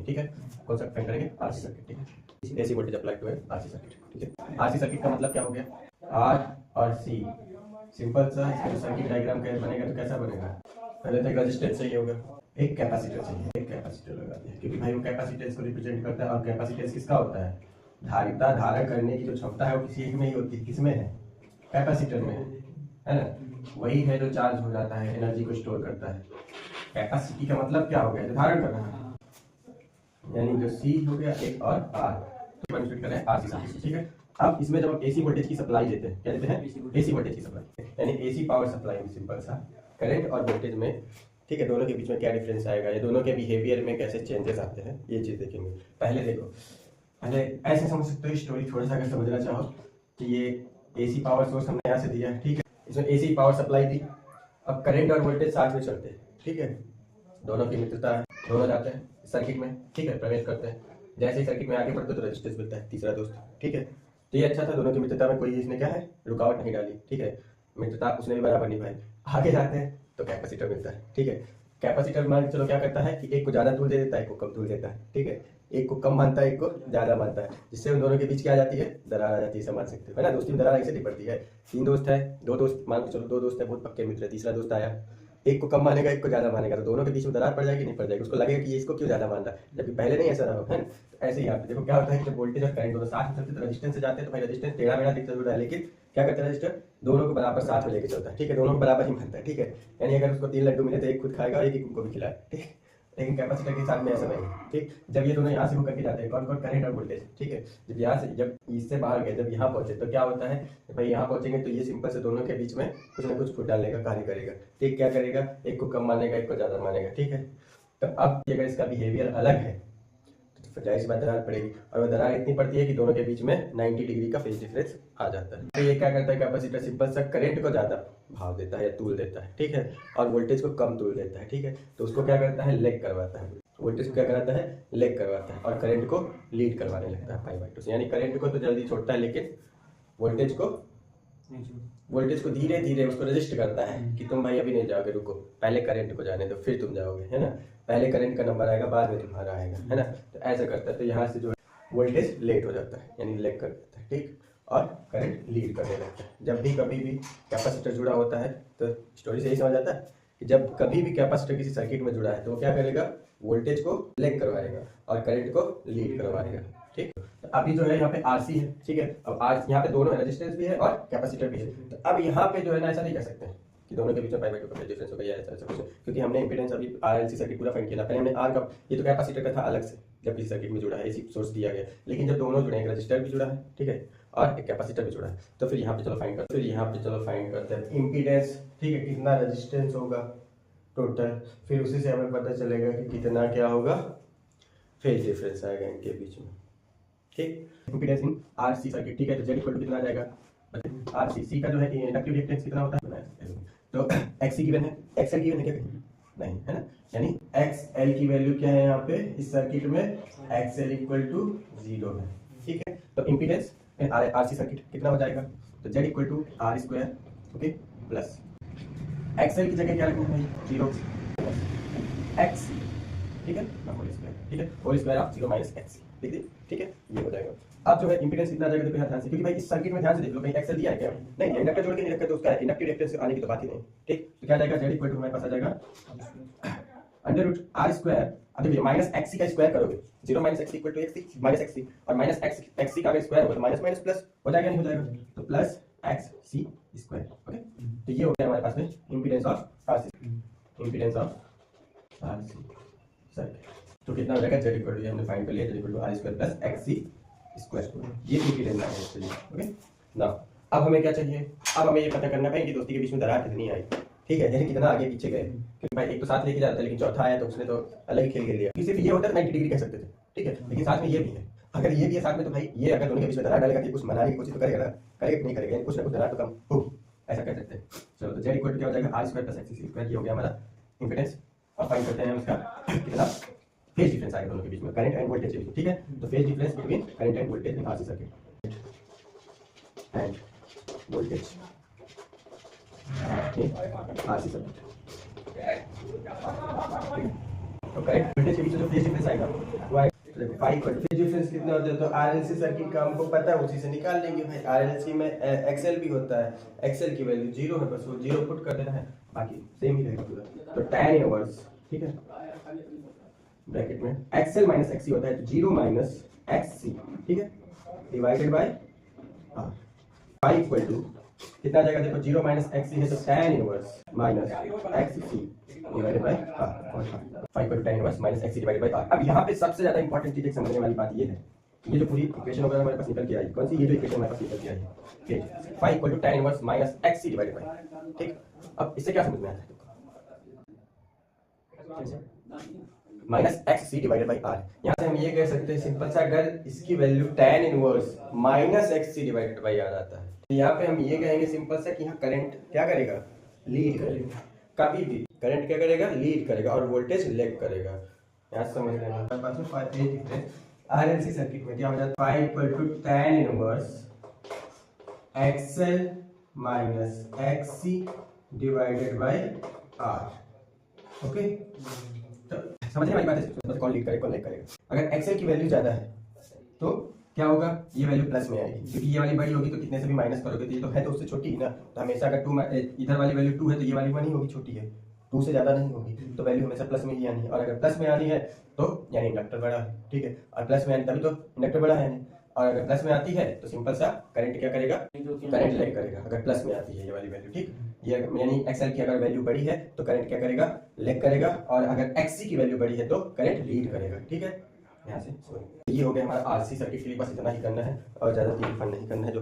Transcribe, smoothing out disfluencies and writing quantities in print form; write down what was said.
ठीक है। कौन सा फाइंड करेंगे? आरसी सर्किट, ठीक है। AC voltage apply to RC circuit, ठीक है। आरसी सर्किट का मतलब क्या हो गया? आर और सी, सिंपल सा। इसका जो सर्किट डायग्राम बनेगा तो कैसा बनेगा? पहले तो एक रेजिस्टेंस चाहिए होगा, एक कैपेसिटर चाहिए, एक कैपेसिटर लगा दिया क्योंकि भाई वो कैपेसिटेंस को रिप्रेजेंट करता है। और कैपेसिटेंस किसका होता है? धारिता धारण करने की जो क्षमता है वो किसी एक में ही होती है। किसमें है? कैपेसिटर में है ना। वही है जो चार्ज हो जाता है, एनर्जी को स्टोर करता है। कैपेसिटी का मतलब क्या हो गया? जो धारण कर रहा है, यानी जो सी हो गया एक और आर कर रहे हैं आरसी सर्किट, ठीक है। अब इसमें जब आप एसी वोल्टेज की सप्लाई देते हैं, क्या देते हैं? एसी वोल्टेज की सप्लाई, यानी एसी पावर सप्लाई में सिंपल सा करंट और वोल्टेज में, ठीक है, दोनों के बीच में क्या डिफरेंस आएगा, ये दोनों के बिहेवियर में कैसे चेंजेस आते हैं, ये चीज देखेंगे। पहले देखो, पहले ऐसे समझ सकते हो स्टोरी, थोड़ा सा अगर समझना चाहो कि ये एसी पावर सोर्स हमने यहाँ से दिया है, ठीक है। इसमें एसी पावर सप्लाई दी, अब करंट और वोल्टेज साथ में चलते हैं, ठीक है। दोनों की मित्रता है, दोनों जाते हैं सर्किट में, ठीक है, प्रवेश करते हैं। जैसे ही सर्किट में आगे बढ़ते तो रेजिस्टेंस मिलता है, तीसरा दोस्त, ठीक है। तो ये अच्छा था, दोनों की मित्रता में कोई इसने क्या है, रुकावट नहीं डाली, ठीक है। मित्रता उसने भी बराबर निभाई। आगे जाते हैं तो कैपेसिटर मिलता है, ठीक है। कैपेसिटर मान चलो क्या करता है कि एक को ज्यादा दूर दे देता है, एक को कम दूर देता है, ठीक है। एक को कम मानता है, एक को ज्यादा मानता है, जिससे उन दोनों के बीच क्या आ जाती है? दरार आ जाती है, समझ सकते हो है ना। दोस्ती में दरार ऐसे नहीं पड़ती है। तीन दोस्त है, दो दोस्त मान के चलो, दो दोस्त है बहुत पक्के मित्र है, तीसरा दोस्त आया, एक को कम मानेगा, एक को ज्यादा मानेगा, तो दोनों के बीच में दरार पड़ जाएगी, नहीं पड़ जाएगी? उसको लगेगा कि ये इसको क्यों ज्यादा मान रहा है, जबकि पहले नहीं ऐसा रहा है ना। तो ऐसे ही आप देखो क्या होता है कि जब वोल्टेज और करंट दोनों साथ में चलते हैं तो रेजिस्टेंस से जाते हैं, तो भाई रेजिस्टेंस टेढ़ा मेढ़ा दिखता जरूर है, लेकिन क्या करता है रजिस्टर? दोनों को बराबर साथ में लेके चलता है, ठीक है। दोनों को बराबर ही मानता है, ठीक है। यानी अगर उसको 3 लड्डू मिले तो एक खुद खाएगा और एक उनको भी खिलाए, ठीक है। लेकिन कैपेसिटर के साथ में ऐसा नहीं, ठीक। जब ये दोनों यहाँ से होकर के जाते हैं, कौन कौन? करंट और वोल्टेज, ठीक है। जब यहाँ से, जब इससे बाहर गए, जब यहाँ पहुंचे तो क्या होता है भाई? यहाँ पहुंचेंगे तो ये सिंपल से दोनों के बीच में कुछ ना कुछ फुट डालने का कार्य करेगा, ठीक। क्या करेगा? एक को कम मानेगा, एक को ज्यादा मानेगा, ठीक है। तो अब अगर इसका बिहेवियर अलग है तो जाहिर सी बात दरार पड़ेगी, और वो दरार इतनी पड़ती है कि दोनों के बीच में 90 डिग्री का फेज डिफरेंस आ जाता है। तो ये क्या करता है कैपेसिटर? सिंपल सा करंट को ज्यादा भाव देता है या तूल देता है, ठीक है, और वोल्टेज को कम तूल देता है, ठीक है। तो उसको क्या करता है? लेग करवाता है। वोल्टेज को क्या कराता है? लेग करवाता है, और करंट को लीड करवाने लगता है पाई/2 से। यानी करंट को तो जल्दी छोड़ता है, लेकिन वोल्टेज को धीरे धीरे उसको रजिस्ट करता है कि तुम भाई अभी नहीं जाओगे, रुको, पहले करंट को जाने दो फिर तुम जाओगे, है ना। पहले करंट का नंबर आएगा, बाद में तुम्हारा आएगा, है ना। तो ऐसा करता है। तो यहाँ से जो है वोल्टेज लेट हो जाता है, यानी लेग कर देता है, ठीक, और करंट लीड करने लगता है। जब भी कभी भी कैपेसिटर जुड़ा होता है तो स्टोरी से यही समझ आता है कि जब कभी भी कैपेसिटर किसी सर्किट में जुड़ा है तो वो क्या करेगा? वोल्टेज को लेग करवाएगा और करंट को लीड करवाएगा, ठीक। तो अभी जो है यहाँ पे आरसी है, ठीक है। अब आर यहाँ पे दोनों है, रेजिस्टेंस भी है और कैपेसिटर भी है। तो अब यहाँ पे जो है ना, ऐसा नहीं कर सकते कि दोनों के बीच में पाई/2 का डिफरेंस हो गया, ऐसा कुछ, क्योंकि हमने इंपीडेंस अभी आरएलसी सर्किट पूरा फाइंड किया। पहले हमने आर का, ये तो कैपेसिटर का था अलग से, जब किसी सर्किट में जुड़ा है, एसी सोर्स दिया गया। लेकिन जब दोनों जुड़े, एक रजिस्टर भी जुड़ा है, ठीक है, और एक कैपेसिटर भी जुड़ा है, तो फिर यहाँ पे चलो फाइंड करते हैं इंपीडेंस, ठीक है। कितना रेजिस्टेंस होगा टोटल, फिर उसी से हमें पता चलेगा कि कितना क्या होगा फेज डिफरेंस आएगा इनके बीच में, ठीक। इंपीडेंस इन आरसी सर्किट, ठीक है। तो जेड इक्वल टू कितना आ जाएगा? आरसी, सी का जो है इंडक्टिव रिएक्टेंस कितना होता है? तो एक्स गिवन है, एक्सएल गिवन है क्या? नहीं, है ना। यानी एक्सएल की वैल्यू क्या है यहाँ पे इस सर्किट में? एक्सएल इक्वल टू 0 है, ठीक है। तो इंपीडेंस इन आरसी सर्किट कितना हो जाएगा? तो Z equal to R square, okay, plus XL की जगह क्या लिखना है? 0 एक्स, ठीक है, होल स्क्वायर, ठीक है, whole square of 0 minus X, ठीक है, ये हो जाएगा। अब जो है इंपीडेंस कितना आ जाएगा? देखो ध्यान से, क्योंकि भाई इस सर्किट में ध्यान से देख लो, कहीं एक्सएल दिया है क्या? नहीं, इंडक्टर जोड़ के नहीं रखा तो उसका इंडक्टिव रिएक्टेंस आने की तो बात ही नहीं, ठीक। तो क्या जाएगा? जेड इक्वल टू हमारे पास आ जाएगा अंडर रूट आर स्क्वायर। अब देखिए माइनस एक्सी का स्क्वायर करोगे, 0 minus XC equal to XC minus XC, और माइनस एक्सी का अगर स्क्वायर होगा तो माइनस माइनस प्लस हो जाएगा, नहीं हो जाएगा? तो plus X C square, okay. तो ये हो गया हमारे पास में impedance of RC, impedance of RC circuit. तो कितना हो जाएगा? जेड इक्वल टू, हमने फाइंड कर लिया, Z equal to R square plus X C square, ये इंपीडेंस आ गया, चलिए, ओके ना। अब हमें क्या चाहिए? अब हमें ये पता करना है कि दोस्ती के बीच में दरार कितनी आई, ठीक है, यानी कितना आगे पीछे गए, क्योंकि भाई एक तो साथ लेके जाता है, लेकिन चौथा आया तो उसने तो अलग ही खेल लिया। सिर्फ ये होता है 90 डिग्री कह सकते थे, ठीक है, लेकिन साथ में ये भी है। अगर ये भी है साथ में तो भाई ये अगर दोनों के बीच में दरार डालेगा तो कुछ मनाने की कोशिश तो करेगा ना, करेगा नहीं करेगा, कुछ ना कुछ दरार तो कम हो, ऐसा कह सकते हैं। चलो, तो जेड इक्वल टू क्या हो जाएगा? R square plus X square, ये हो गया हमारा इंपीडेंस। अब फाइंड करते हैं हम इसका कितना फेज डिफरेंस आएगा दोनों के बीच में, करंट एंड वोल्टेज के बीच, ठीक है। तो phase difference between current end voltage इन RC circuit end voltage RC circuit. तो करंट वोल्टेज के बीच में जो फेज डिफरेंस आएगा वो आएगा। तो देखो phi equal to phase difference कितना होता है, तो आरएलसी सर्किट का हमको पता है, उसी से निकाल लेंगे भाई। आरएलसी में एक्सएल भी होता है, एक्सएल की वैल्यू 0 है, बस वो 0 पुट कर देना है, बाकी सेम ही रहेगा पूरा। तो tan इनवर्स, ठीक है, ब्रैकेट में एक्सएल माइनस एक्ससी होता है, तो 0 माइनस एक्ससी, ठीक है, divided by R. Phi equal to कितना आ जाएगा, देखो 0 माइनस एक्ससी है तो tan inverse minus XC divided by R. Phi equal to tan inverse minus XC divided by R. अब यहाँ पे सबसे ज्यादा इंपॉर्टेंट चीज समझने वाली बात ये है, ये जो पूरी इक्वेशन वगैरह हमारे पास निकल के आई, कौन सी, ये जो इक्वेशन हमारे पास निकल के आई है, ठीक, phi equal to tan inverse minus XC divided by, ठीक। अब इससे क्या समझ में आता है, minus X C divided by R. यहाँ से हम ये कह सकते हैं सिंपल सा, अगर इसकी value tan inverse minus X C divided by R आता है, तो यहाँ पे हम ये कहेंगे सिंपल सा कि यहाँ करंट क्या करेगा, लीड करेगा। कभी भी करंट क्या करेगा, लीड करेगा, और वोल्टेज लैग करेगा। यहाँ समझ लेना। हमारे पास में फेज डिफरेंस आरएलसी सर्किट में क्या हो जाता है, phi equal to tan inverse XL minus XC divided by R. Okay, तो समझ में आई बात है, कौन लीड करेगा कौन लैग करेगा। अगर एक्सएल की वैल्यू ज्यादा है तो क्या होगा, ये वैल्यू प्लस में आएगी, क्योंकि ये वाली बड़ी होगी तो कितने से भी माइनस करोगे तो ये तो है तो उससे छोटी ही ना। तो हमेशा अगर 2 इधर वाली वैल्यू 2 है तो ये वाली 1 ही होगी, छोटी है, 2 से ज्यादा नहीं होगी, तो वैल्यू हमेशा प्लस में ही आनी है। और अगर प्लस में आनी है तो यानी इंडक्टर बड़ा है, ठीक है, और प्लस में आनी तभी तो इंडक्टर बड़ा है। और अगर प्लस में आती है तो सिंपल सा करंट क्या करेगा, करंट लैग करेगा, अगर प्लस में आती है ये वाली वैल्यू, ठीक। ये यानी एक्सएल की अगर वैल्यू बड़ी है तो करंट क्या करेगा, लैग करेगा, और अगर एक्ससी की वैल्यू बड़ी है तो करंट लीड करेगा, ठीक है। यहाँ से ये हो गया हमारा आरसी सर्किट के लिए, बस इतना ही करना है और ज़्यादा डिफाइन नहीं करना है। जो